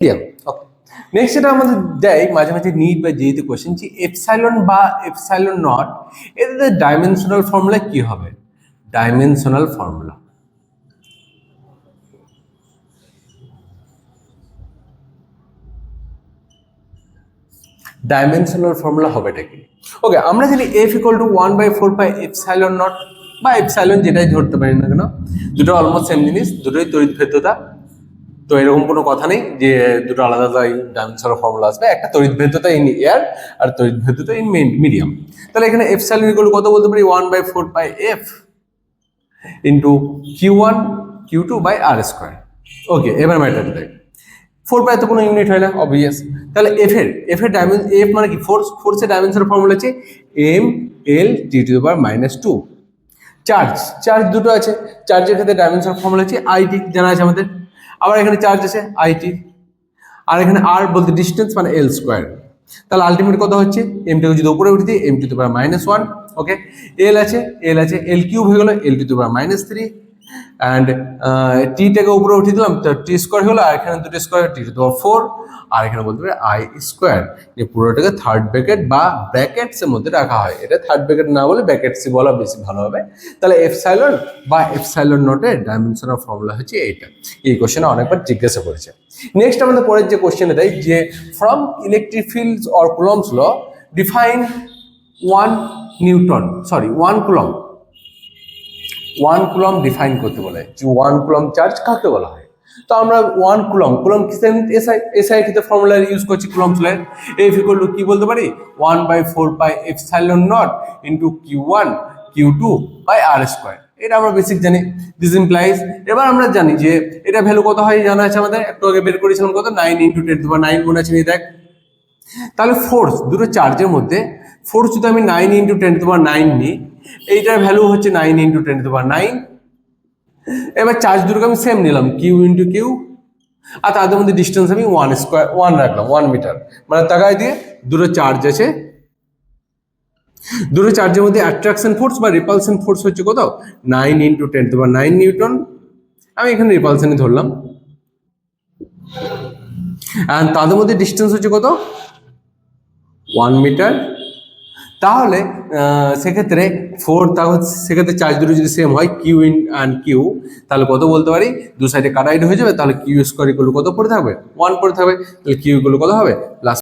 Medium. ওকে, next এটা আমাদের দেয় মাঝে মাঝে নিট বা জেইতে কোশ্চেন যে এপসাইলন বা এপসাইলন নট এদের ডাইমেনশনাল ফর্মুলা কি হবে? ডাইমেনশনাল ফর্মুলা হবেটা কি? ওকে, আমরা জানি F equal two 1/4 pi epsilon not বা এপসাইলন যেটাই ধরতে পারি না কেন, দুটো অলমোস্ট সেম জিনিস, দুটোই তড়িৎ ভেদ্যতা। তো এরকম কোনো কথা নেই যে দুটো আলাদা ডাইমেনশনাল ফর্মুলা আসবে। একটা তড়িৎ ভেদ্যতা ইন এয়ার আর তড়িৎ ভেদ্যতা ইন মিডিয়াম। তাহলে এখানে এপসাইলন ইকুয়াল কত বলতে পারি? 1/4 pi F into Q1 Q2 by r square. Okay, এবার ম্যাটারটা দেখ, 4 পাই তো কোনো ইউনিট হয় না, অবভিয়াস। তাহলে এফ এর ডাইমেনশন, এফ মানে কি? ফোর্সের ডাইমেনশনের ফর্মুলা হচ্ছে m(L)(T⁻²). চার্জ দুটো আছে, চার্জের ক্ষেত্রে ডাইমেনশন ফর্মুলা হচ্ছে আইটি, জানা আছে আমাদের। আবার এখানে চার্জ আছে আইটি, আর এখানে আর বলতে ডিস্টেন্স মানে এল স্কোয়ার। তাহলে আলটিমেট কত হচ্ছে? এমটাকে যদি উপরে উঠে দিই m⁻1। ওকে, এল আছে এল কিউব হয়ে গেল l⁻³ অ্যান্ড টিটাকে উপরে উঠিয়ে দিলাম, টি স্কোয়ার হলো, আর এখানে দুটো স্কোয়ার t⁴, আর এখানে বলতে পারি আই স্কোয়ার। যে পুরোটাকে থার্ড ব্র্যাকেট বা ব্র্যাকেটসের মধ্যে রাখা হয়, এটা থার্ড ব্র্যাকেট না বলে ব্র্যাকেটসই বলা বেশি ভালো হবে। তাহলে এপসাইলন বা এপসাইলন নটের ডাইমেনশনাল ফর্মুলা হচ্ছে এইটা। এই কোশ্চেনে অনেকবার জিজ্ঞাসা করেছে। নেক্সট আমাদের পরের যে কোশ্চেনে দেয় যে from electric fields or Coulomb's law define 1 coulomb define করতে বলে যে 1 কুলম্ব চার্জ কাকে বলা হয়। তো আমরা 1 কুলম্ব কিসের? এসআই ক্ষেত্রে ফর্মুলা ইউজ করছি Coulomb's law. F equal to কি বলতে পারি? 1/4 pi epsilon naught into Q1 Q2 by r square. এটা আমরা বেসিক জানি। দিস ইমপ্লাইজ, এবার আমরা জানি যে এটা ভ্যালু কত হয় জানা আছে আমাদের, একটু আগে বের করেছিলাম কত, 9 × 10⁹ মনে আছে? দেখ, তাহলে ফোর্স দুটো চার্জের মধ্যে ফোর্স যদি আমি 9 × 10⁹ নিই, এইটার ভ্যালু হচ্ছে 9 × 10⁹। এবার চার্জ দুটোকে আমি সেম নিলাম, কিউ ইন্টু কিউ, আর তাদের মধ্যে ডিস্টেন্স আমি 1 রাখলাম, 1 মিটার। মানে তাকায় দিয়ে দুটো চার্জ আছে, দুটো চার্জের মধ্যে অ্যাট্রাকশন ফোর্স বা রিপালশন ফোর্স হচ্ছে কত? 9 × 10⁹ নিউটন। আমি এখানে রিপালশনই ধরলাম, আর তাদের মধ্যে ডিস্টেন্স হচ্ছে কত? 1 মিটার। তাহলে সেক্ষেত্রে সেক্ষেত্রে চার্জ দুটো যদি সেম হয়, কিউ ইন অ্যান্ড কিউ, তাহলে কত বলতে পারি? দু সাইডে কাটাইড হয়ে যাবে, তাহলে কিউ স্কোয়ার ইকুয়াল কত পড়ে থাকবে? 1 পড়ে থাকবে। তাহলে কিউ ইকুয়াল কত হবে?